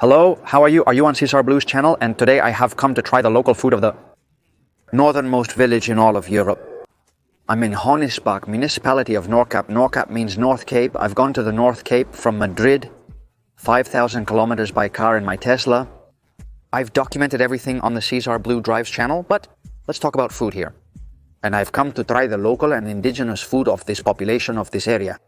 Hello, how are you? Are you on Sezar Blues channel? And today I have come to try the local food of the northernmost village in all of Europe. I'm in Honisbach, municipality of Norcap. Norcap means North Cape. I've gone to the North Cape from Madrid, 5,000 kilometers by car in my Tesla. I've documented everything on the Sezar Blue Drives channel, but let's talk about food here. And I've come to try the local and indigenous food of this population of this area.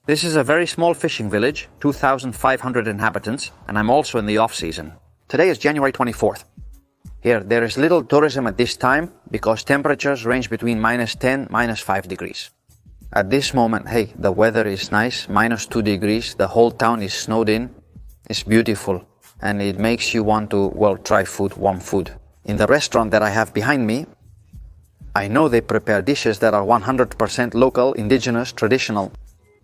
This is a very small fishing village, 2,500 inhabitants, and I'm also in the off-season. Today is January 24th. Here, there is little tourism at this time because temperatures range between -10, -5 degrees. At this moment, hey, the weather is nice, -2 degrees, the whole town is snowed in. It's beautiful, and it makes you want to, well, try food, warm food. In the restaurant that I have behind me, I know they prepare dishes that are 100% local, indigenous, traditional.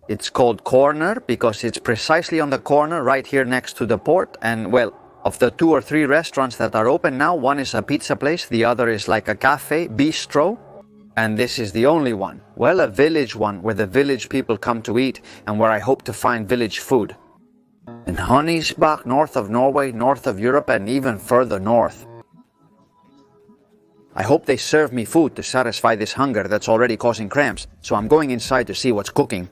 It's called Corner because it's precisely on the corner right here next to the port. And well, of the 2 or 3 restaurants that are open now, one is a pizza place, the other is like a cafe, bistro, and this is the only one. Well, a village one where the village people come to eat and where I hope to find village food. In Honisbach, north of Norway, north of Europe, and even further north. I hope they serve me food to satisfy this hunger that's already causing cramps, so I'm going inside to see what's cooking.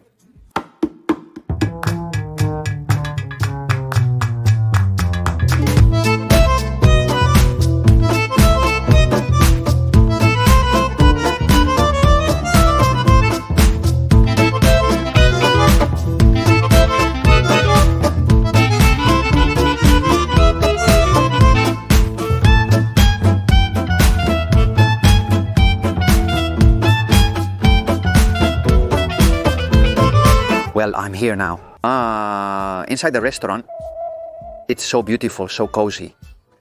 Well, I'm here now. Inside the restaurant, it's so beautiful, so cozy.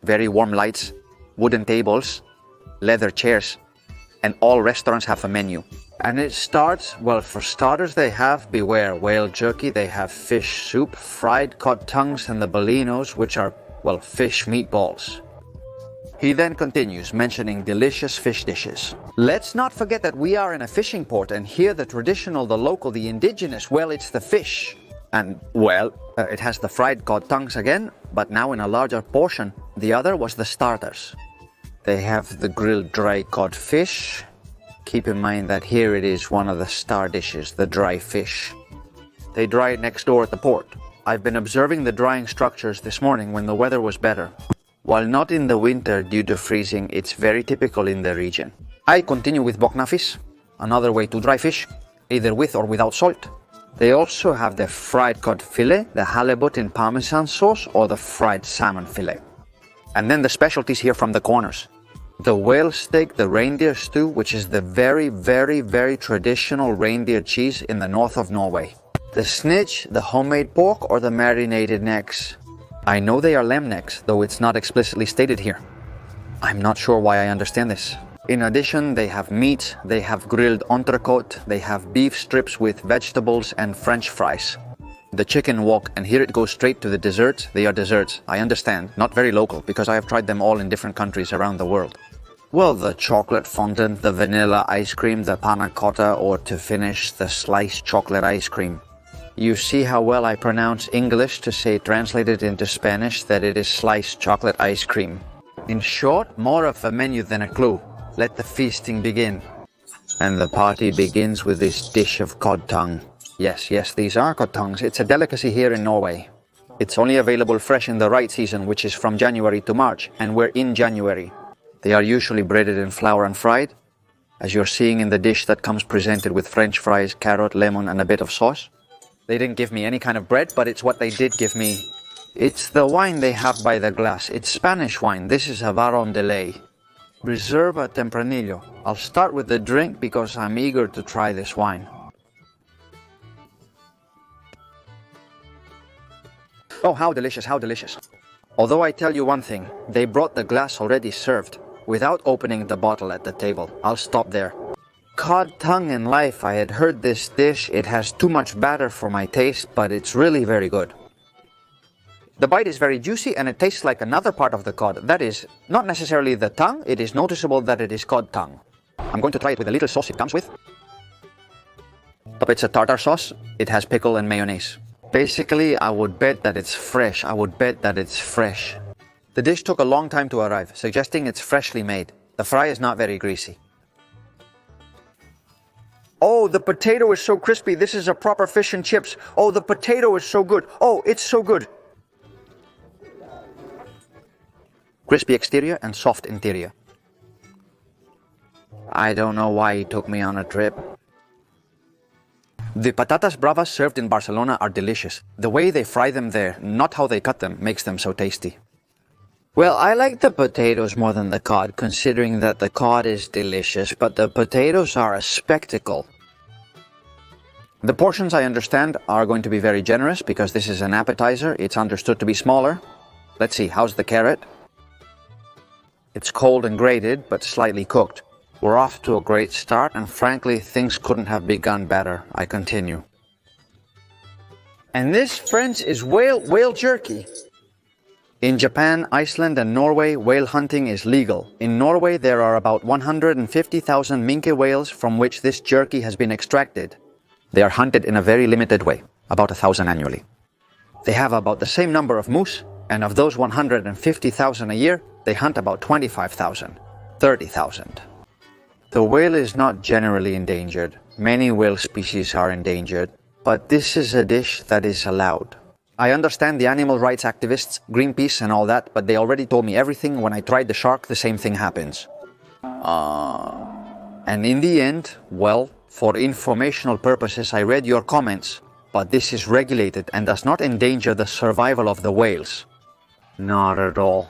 Very warm lights, wooden tables, leather chairs, and all restaurants have a menu. And it starts, well, for starters, they have, beware, whale jerky, they have fish soup, fried cod tongues, and the bolinos, which are, well, fish meatballs. He then continues, mentioning delicious fish dishes. Let's not forget that we are in a fishing port, and here the traditional, the local, the indigenous, well, it's the fish. And, well, it has the fried cod tongues again, but now in a larger portion. The other was the starters. They have the grilled dry cod fish. Keep in mind that here it is one of the star dishes, the dry fish. They dry it next door at the port. I've been observing the drying structures this morning when the weather was better. While not in the winter due to freezing, it's very typical in the region. I continue with boknafis, another way to dry fish, either with or without salt. They also have the fried cod fillet, the halibut in parmesan sauce, or the fried salmon fillet. And then the specialties here from the corners. The whale steak, the reindeer stew, which is the very, very, very traditional reindeer cheese in the north of Norway. The snitch, the homemade pork, or the marinated necks. I know they are lamb necks, though it's not explicitly stated here. I'm not sure why I understand this. In addition, they have meat, they have grilled entrecote, they have beef strips with vegetables and French fries. The chicken wok, and here it goes straight to the desserts. They are desserts, I understand, not very local, because I have tried them all in different countries around the world. Well, the chocolate fondant, the vanilla ice cream, the panna cotta, or to finish, the sliced chocolate ice cream. You see how well I pronounce English to say translated into Spanish that it is sliced chocolate ice cream. In short, more of a menu than a clue. Let the feasting begin. And the party begins with this dish of cod tongue. Yes, these are cod tongues. It's a delicacy here in Norway. It's only available fresh in the right season, which is from January to March, and we're in January. They are usually breaded in flour and fried, as you're seeing in the dish that comes presented with French fries, carrot, lemon, and a bit of sauce. They didn't give me any kind of bread, but it's what they did give me. It's the wine they have by the glass. It's Spanish wine. This is a Baron de Ley. Reserva Tempranillo. I'll start with the drink because I'm eager to try this wine. Oh, how delicious, how delicious. Although I tell you one thing, they brought the glass already served, without opening the bottle at the table. I'll stop there. Cod tongue in life, I had heard this dish. It has too much batter for my taste, but it's really very good. The bite is very juicy and it tastes like another part of the cod. That is, not necessarily the tongue, it is noticeable that it is cod tongue. I'm going to try it with the little sauce it comes with. But it's a tartar sauce. It has pickle and mayonnaise. Basically, I would bet that it's fresh. I would bet that it's fresh. The dish took a long time to arrive, suggesting it's freshly made. The fry is not very greasy. Oh, the potato is so crispy. This is a proper fish and chips. Oh, the potato is so good. Oh, it's so good. Crispy exterior and soft interior. I don't know why he took me on a trip. The patatas bravas served in Barcelona are delicious. The way they fry them there, not how they cut them, makes them so tasty. Well, I like the potatoes more than the cod, considering that the cod is delicious, but the potatoes are a spectacle. The portions, I understand, are going to be very generous because this is an appetizer. It's understood to be smaller. Let's see, how's the carrot? It's cold and grated, but slightly cooked. We're off to a great start, and frankly, things couldn't have begun better. I continue. And this, friends, is whale jerky. In Japan, Iceland, and Norway, whale hunting is legal. In Norway, there are about 150,000 minke whales from which this jerky has been extracted. They are hunted in a very limited way, about 1,000 annually. They have about the same number of moose, and of those 150,000 a year, they hunt about 25,000, 30,000. The whale is not generally endangered. Many whale species are endangered, but this is a dish that is allowed. I understand the animal rights activists, Greenpeace and all that, but they already told me everything. When I tried the shark, the same thing happens. And in the end, well, for informational purposes, I read your comments, but this is regulated and does not endanger the survival of the whales. Not at all.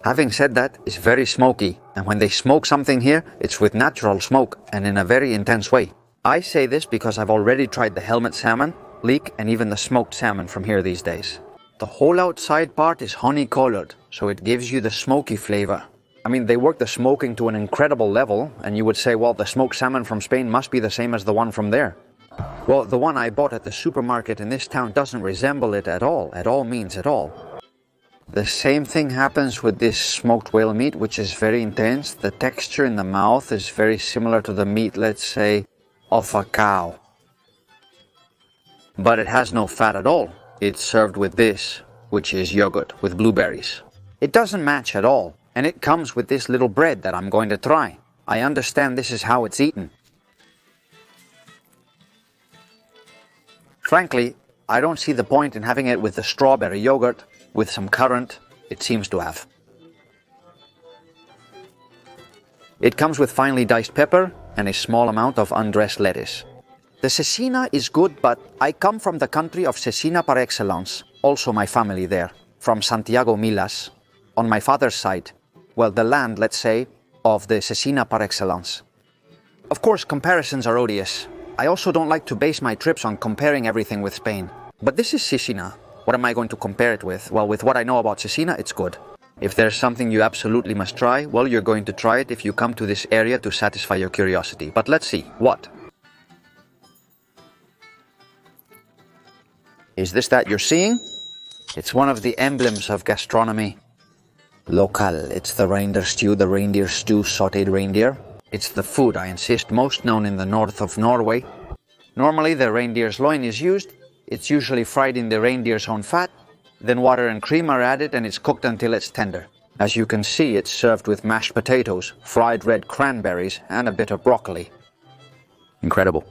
Having said that, it's very smoky, and when they smoke something here, it's with natural smoke and in a very intense way. I say this because I've already tried the helmet salmon, leek, and even the smoked salmon from here these days. The whole outside part is honey-colored, so it gives you the smoky flavor. I mean, they work the smoking to an incredible level, and you would say, well, the smoked salmon from Spain must be the same as the one from there. Well, the one I bought at the supermarket in this town doesn't resemble it at all. At all means at all. The same thing happens with this smoked whale meat, which is very intense. The texture in the mouth is very similar to the meat, let's say, of a cow. But it has no fat at all. It's served with this, which is yogurt with blueberries. It doesn't match at all, and it comes with this little bread that I'm going to try. I understand this is how it's eaten. Frankly, I don't see the point in having it with the strawberry yogurt. With some currant, it seems to have. It comes with finely diced pepper and a small amount of undressed lettuce. The cecina is good, but I come from the country of cecina par excellence, also my family there, from Santiago Milas, on my father's side, well, the land, let's say, of the cecina par excellence. Of course, comparisons are odious. I also don't like to base my trips on comparing everything with Spain. But this is cecina. What am I going to compare it with? Well, with what I know about cecina, it's good. If there's something you absolutely must try, well, you're going to try it if you come to this area to satisfy your curiosity. But let's see, what? Is this that you're seeing? It's one of the emblems of gastronomy. Local, it's the reindeer stew, the reindeer stew, sautéed reindeer. It's the food, I insist, most known in the north of Norway. Normally, the reindeer's loin is used. It's usually fried in the reindeer's own fat, then water and cream are added and it's cooked until it's tender. As you can see, it's served with mashed potatoes, fried red cranberries, and a bit of broccoli. Incredible.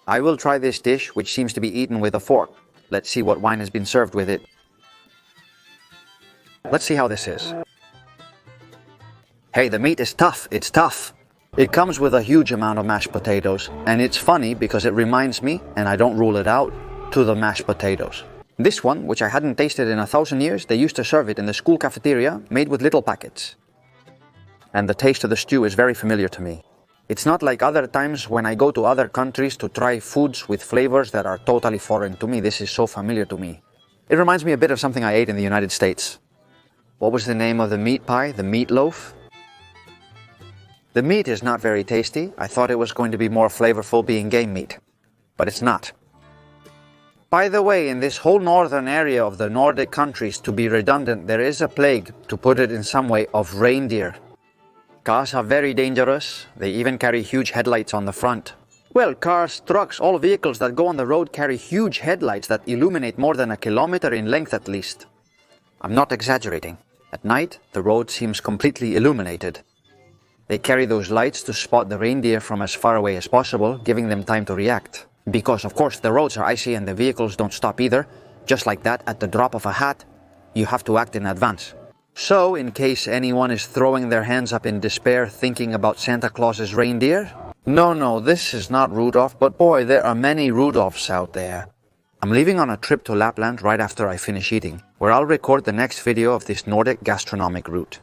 I will try this dish, which seems to be eaten with a fork. Let's see what wine has been served with it. Let's see how this is. Hey, the meat is tough, it's tough. It comes with a huge amount of mashed potatoes, and it's funny because it reminds me, and I don't rule it out, to the mashed potatoes. This one, which I hadn't tasted in 1,000 years, they used to serve it in the school cafeteria, made with little packets. And the taste of the stew is very familiar to me. It's not like other times when I go to other countries to try foods with flavors that are totally foreign to me. This is so familiar to me. It reminds me a bit of something I ate in the United States. What was the name of the meat pie? The meatloaf? The meat is not very tasty. I thought it was going to be more flavorful being game meat, but it's not. By the way, in this whole northern area of the Nordic countries, to be redundant, there is a plague, to put it in some way, of reindeer. Cars are very dangerous. They even carry huge headlights on the front. Well, cars, trucks, all vehicles that go on the road carry huge headlights that illuminate more than a kilometer in length at least. I'm not exaggerating. At night, the road seems completely illuminated. They carry those lights to spot the reindeer from as far away as possible, giving them time to react. Because, of course, the roads are icy and the vehicles don't stop either. Just like that, at the drop of a hat, you have to act in advance. So, in case anyone is throwing their hands up in despair thinking about Santa Claus's reindeer, no, this is not Rudolph, but boy, there are many Rudolphs out there. I'm leaving on a trip to Lapland right after I finish eating, where I'll record the next video of this Nordic gastronomic route.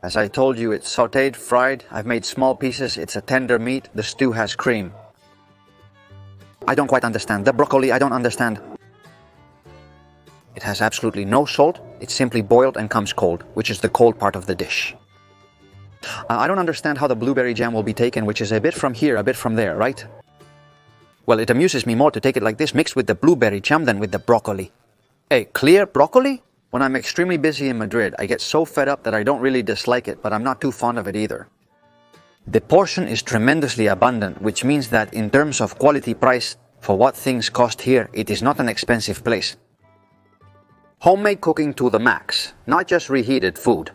As I told you, it's sautéed, fried, I've made small pieces, it's a tender meat, the stew has cream. I don't quite understand. The broccoli, I don't understand. It has absolutely no salt, it's simply boiled and comes cold, which is the cold part of the dish. I don't understand how the blueberry jam will be taken, which is a bit from here, a bit from there, right? Well, it amuses me more to take it like this, mixed with the blueberry jam than with the broccoli. Hey, clear broccoli? When I'm extremely busy in Madrid, I get so fed up that I don't really dislike it, but I'm not too fond of it either. The portion is tremendously abundant, which means that in terms of quality price, for what things cost here, it is not an expensive place. Homemade cooking to the max, not just reheated food.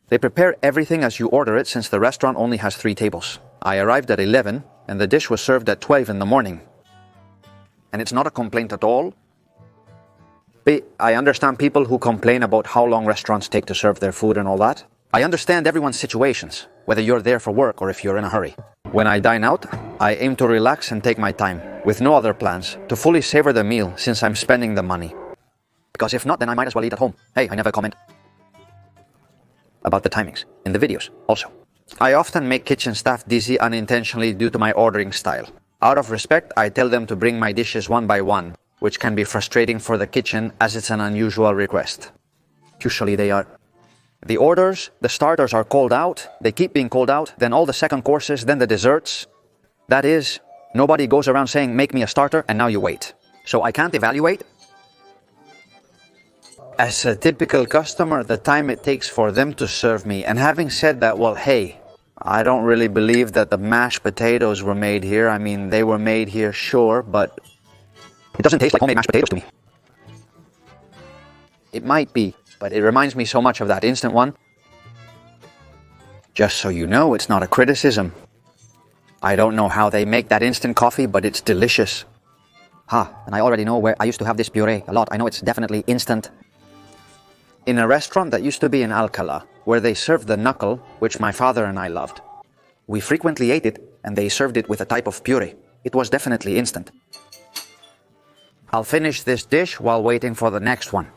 They prepare everything as you order it since the restaurant only has 3 tables. I arrived at 11 and the dish was served at 12 in the morning. And it's not a complaint at all. I understand people who complain about how long restaurants take to serve their food and all that. I understand everyone's situations, whether you're there for work or if you're in a hurry. When I dine out, I aim to relax and take my time, with no other plans, to fully savor the meal since I'm spending the money. Because if not, then I might as well eat at home. Hey, I never comment about the timings in the videos also. I often make kitchen staff dizzy unintentionally due to my ordering style. Out of respect, I tell them to bring my dishes one by one, which can be frustrating for the kitchen as it's an unusual request. Usually they are. The orders, the starters are called out, they keep being called out, then all the second courses, then the desserts. That is, nobody goes around saying, make me a starter, and now you wait. So I can't evaluate. As a typical customer, the time it takes for them to serve me. And having said that, well, hey, I don't really believe that the mashed potatoes were made here. I mean, they were made here, sure, but it doesn't taste like homemade mashed potatoes to me. It might be, but it reminds me so much of that instant one. Just so you know, it's not a criticism. I don't know how they make that instant coffee, but it's delicious. And I already know where I used to have this puree a lot. I know it's definitely instant. In a restaurant that used to be in Alcalá, where they served the knuckle, which my father and I loved. We frequently ate it, and they served it with a type of puree. It was definitely instant. I'll finish this dish while waiting for the next one.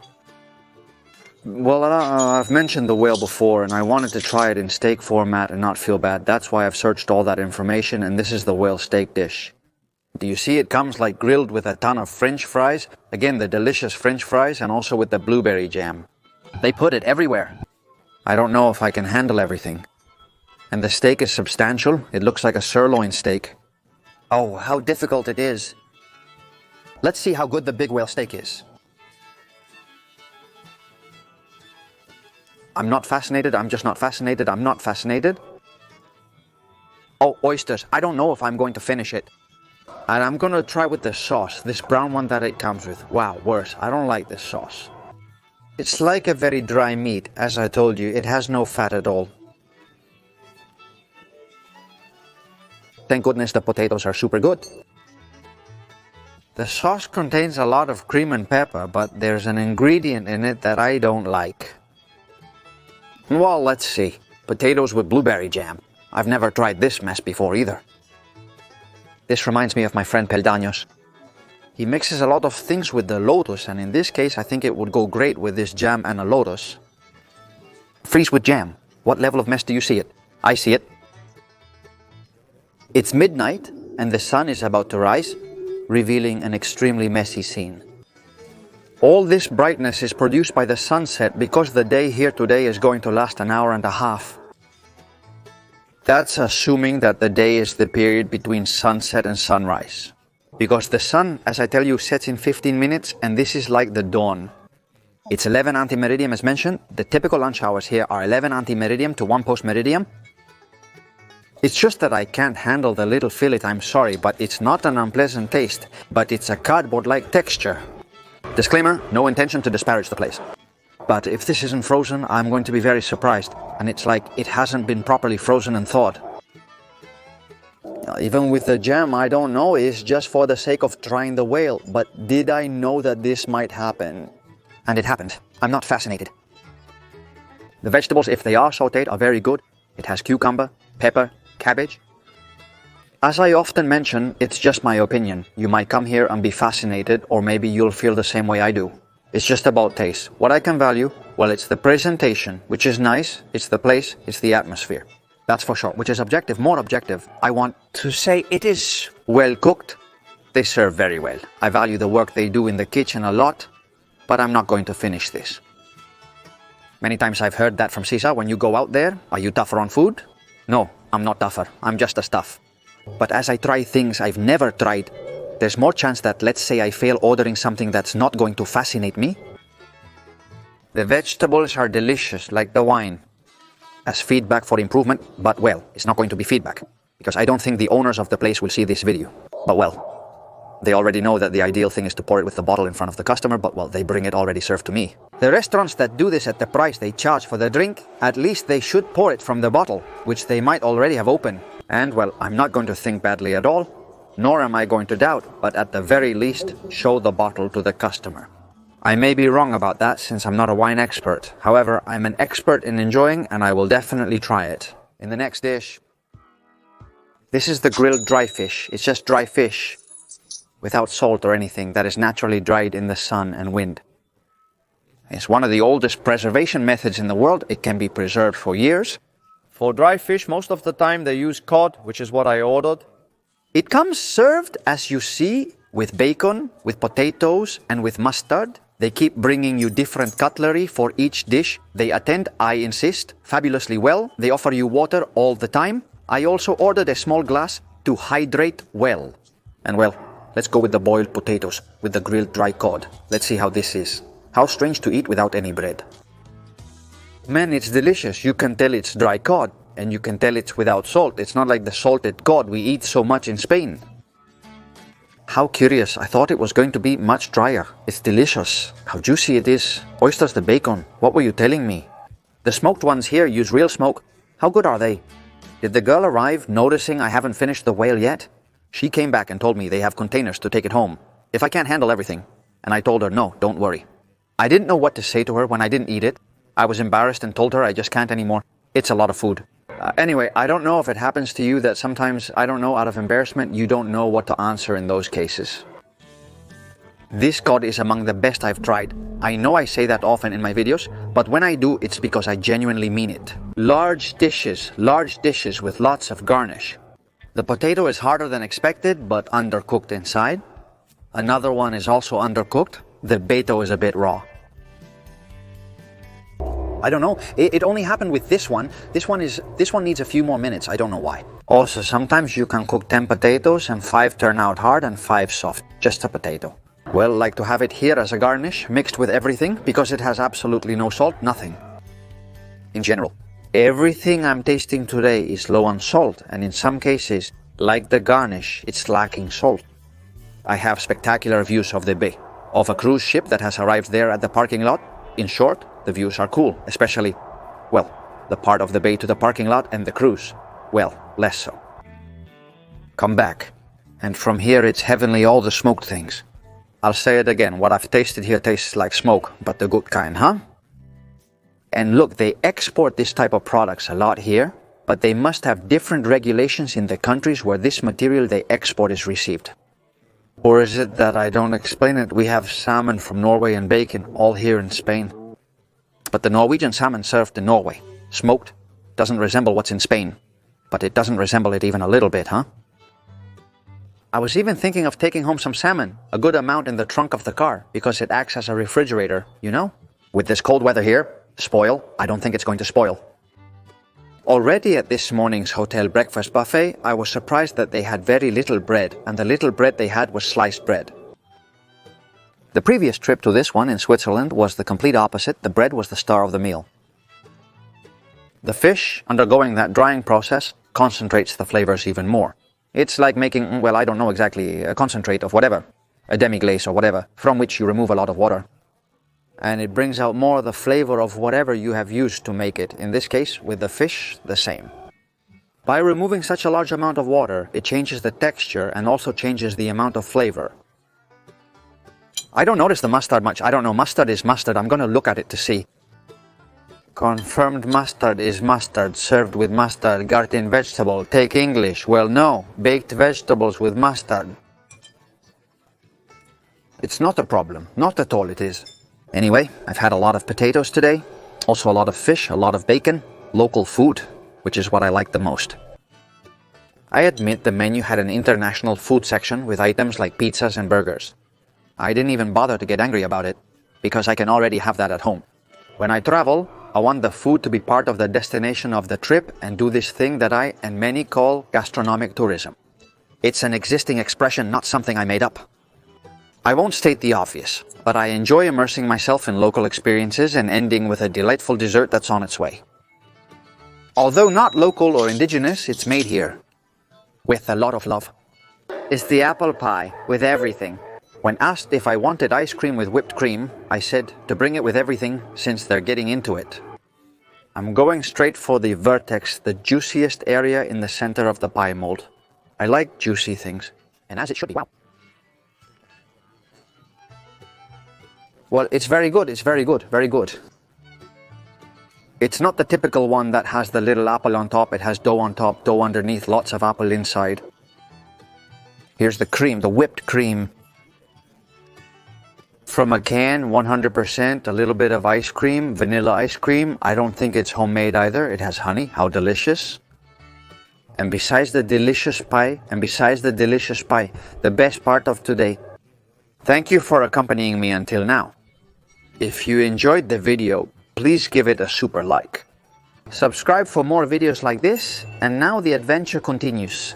Well, I've mentioned the whale before, and I wanted to try it in steak format and not feel bad. That's why I've searched all that information, and this is the whale steak dish. Do you see it comes like grilled with a ton of French fries? Again, the delicious French fries, and also with the blueberry jam. They put it everywhere. I don't know if I can handle everything. And the steak is substantial. It looks like a sirloin steak. Oh, how difficult it is. Let's see how good the big whale steak is. I'm not fascinated. I'm just not fascinated. I'm not fascinated. Oh, oysters. I don't know if I'm going to finish it. And I'm going to try with the sauce. This brown one that it comes with. Wow, worse. I don't like this sauce. It's like a very dry meat. As I told you, it has no fat at all. Thank goodness the potatoes are super good. The sauce contains a lot of cream and pepper, but there's an ingredient in it that I don't like. Well, let's see. Potatoes with blueberry jam. I've never tried this mess before either. This reminds me of my friend Peldaños. He mixes a lot of things with the lotus, and in this case I think it would go great with this jam and a lotus. Freeze with jam. What level of mess do you see it? I see it. It's midnight and the sun is about to rise, revealing an extremely messy scene. All this brightness is produced by the sunset because the day here today is going to last an hour and a half. That's assuming that the day is the period between sunset and sunrise. Because the sun, as I tell you, sets in 15 minutes and this is like the dawn. It's 11 ante-meridium as mentioned. The typical lunch hours here are 11 ante-meridium to 1 post-meridium. It's just that I can't handle the little fillet, I'm sorry, but it's not an unpleasant taste, but it's a cardboard-like texture. Disclaimer, no intention to disparage the place. But if this isn't frozen, I'm going to be very surprised, and it's like it hasn't been properly frozen and thawed. Even with the jam, I don't know, it's just for the sake of trying the whale, but did I know that this might happen? And it happened. I'm not fascinated. The vegetables, if they are sautéed, are very good. It has cucumber, pepper, cabbage. As I often mention, it's just my opinion. You might come here and be fascinated, or maybe you'll feel the same way I do. It's just about taste. What I can value, well, it's the presentation, which is nice, it's the place, it's the atmosphere. That's for sure, which is objective, more objective. I want to say it is well cooked. They serve very well. I value the work they do in the kitchen a lot, but I'm not going to finish this. Many times I've heard that from Sezar, when you go out there, are you tougher on food? No, I'm not tougher, I'm just as tough. But as I try things I've never tried, there's more chance that, let's say I fail ordering something that's not going to fascinate me. The vegetables are delicious, like the wine. As feedback for improvement, but well, it's not going to be feedback, because I don't think the owners of the place will see this video. But well, they already know that the ideal thing is to pour it with the bottle in front of the customer, but well, they bring it already served to me. The restaurants that do this at the price they charge for the drink, at least they should pour it from the bottle, which they might already have opened. And well, I'm not going to think badly at all, nor am I going to doubt, but at the very least, show the bottle to the customer. I may be wrong about that since I'm not a wine expert. However, I'm an expert in enjoying and I will definitely try it. In the next dish, this is the grilled dry fish. It's just dry fish without salt or anything that is naturally dried in the sun and wind. It's one of the oldest preservation methods in the world. It can be preserved for years. For dry fish, most of the time they use cod, which is what I ordered. It comes served, as you see, with bacon, with potatoes, and with mustard. They keep bringing you different cutlery for each dish. They attend, I insist, fabulously well. They offer you water all the time. I also ordered a small glass to hydrate well. And well, let's go with the boiled potatoes, with the grilled dry cod. Let's see how this is. How strange to eat without any bread. Man, it's delicious. You can tell it's dry cod, and you can tell it's without salt. It's not like the salted cod we eat so much in Spain. How curious. I thought it was going to be much drier. It's delicious. How juicy it is. Oysters, the bacon. What were you telling me? The smoked ones here use real smoke. How good are they? Did the girl arrive noticing I haven't finished the whale yet? She came back and told me they have containers to take it home, if I can't handle everything. And I told her, no, don't worry. I didn't know what to say to her when I didn't eat it. I was embarrassed and told her I just can't anymore. It's a lot of food. Anyway, I don't know if it happens to you that sometimes, I don't know, out of embarrassment, you don't know what to answer in those cases. This cod is among the best I've tried. I know I say that often in my videos, but when I do, it's because I genuinely mean it. Large dishes with lots of garnish. The potato is harder than expected, but undercooked inside. Another one is also undercooked. The beto is a bit raw. I don't know, it only happened with this one. This one needs a few more minutes, I don't know why. Also, sometimes you can cook 10 potatoes and 5 turn out hard and 5 soft, just a potato. Well, like to have it here as a garnish, mixed with everything, because it has absolutely no salt, nothing. In general, everything I'm tasting today is low on salt, and in some cases, like the garnish, it's lacking salt. I have spectacular views of the bay, of a cruise ship that has arrived there at the parking lot. In short, the views are cool, especially, well, the part of the bay to the parking lot and the cruise. Well, less so. Come back. And from here it's heavenly, all the smoked things. I'll say it again, what I've tasted here tastes like smoke, but the good kind, huh? And look, they export this type of products a lot here, but they must have different regulations in the countries where this material they export is received. Or is it that I don't explain it? We have salmon from Norway and bacon, all here in Spain. But the Norwegian salmon served in Norway, smoked, doesn't resemble what's in Spain. But it doesn't resemble it even a little bit, huh? I was even thinking of taking home some salmon, a good amount in the trunk of the car, because it acts as a refrigerator, you know? With this cold weather here, spoil, I don't think it's going to spoil. Already at this morning's hotel breakfast buffet, I was surprised that they had very little bread, and the little bread they had was sliced bread. The previous trip to this one in Switzerland was the complete opposite. The bread was the star of the meal. The fish, undergoing that drying process, concentrates the flavors even more. It's like making, well, I don't know exactly, a concentrate of whatever, a demi-glace or whatever, from which you remove a lot of water. And it brings out more of the flavor of whatever you have used to make it. In this case, with the fish, the same. By removing such a large amount of water, it changes the texture and also changes the amount of flavor. I don't notice the mustard much. I don't know, mustard is mustard. I'm going to look at it to see. Confirmed mustard is mustard, served with mustard, garden vegetable. Take English. Well, no, baked vegetables with mustard. It's not a problem. Not at all it is. Anyway, I've had a lot of potatoes today. Also a lot of fish, a lot of bacon. Local food, which is what I like the most. I admit the menu had an international food section with items like pizzas and burgers. I didn't even bother to get angry about it, because I can already have that at home. When I travel, I want the food to be part of the destination of the trip and do this thing that I and many call gastronomic tourism. It's an existing expression, not something I made up. I won't state the obvious, but I enjoy immersing myself in local experiences and ending with a delightful dessert that's on its way. Although not local or indigenous, it's made here. With a lot of love. It's the apple pie, with everything. When asked if I wanted ice cream with whipped cream, I said to bring it with everything since they're getting into it. I'm going straight for the vertex, the juiciest area in the center of the pie mold. I like juicy things, and as it should be, wow. Well, it's very good, very good. It's not the typical one that has the little apple on top. It has dough on top, dough underneath, lots of apple inside. Here's the cream, the whipped cream. From a can, 100%, a little bit of ice cream, vanilla ice cream. I don't think it's homemade either. It has honey. How delicious. And besides the delicious pie, the best part of today. Thank you for accompanying me until now. If you enjoyed the video, please give it a super like. Subscribe for more videos like this, and now the adventure continues.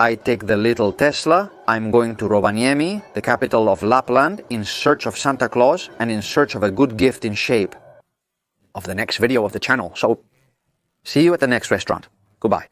I take the little Tesla, I'm going to Rovaniemi, the capital of Lapland, in search of Santa Claus and in search of a good gift in shape of the next video of the channel. So, see you at the next restaurant. Goodbye.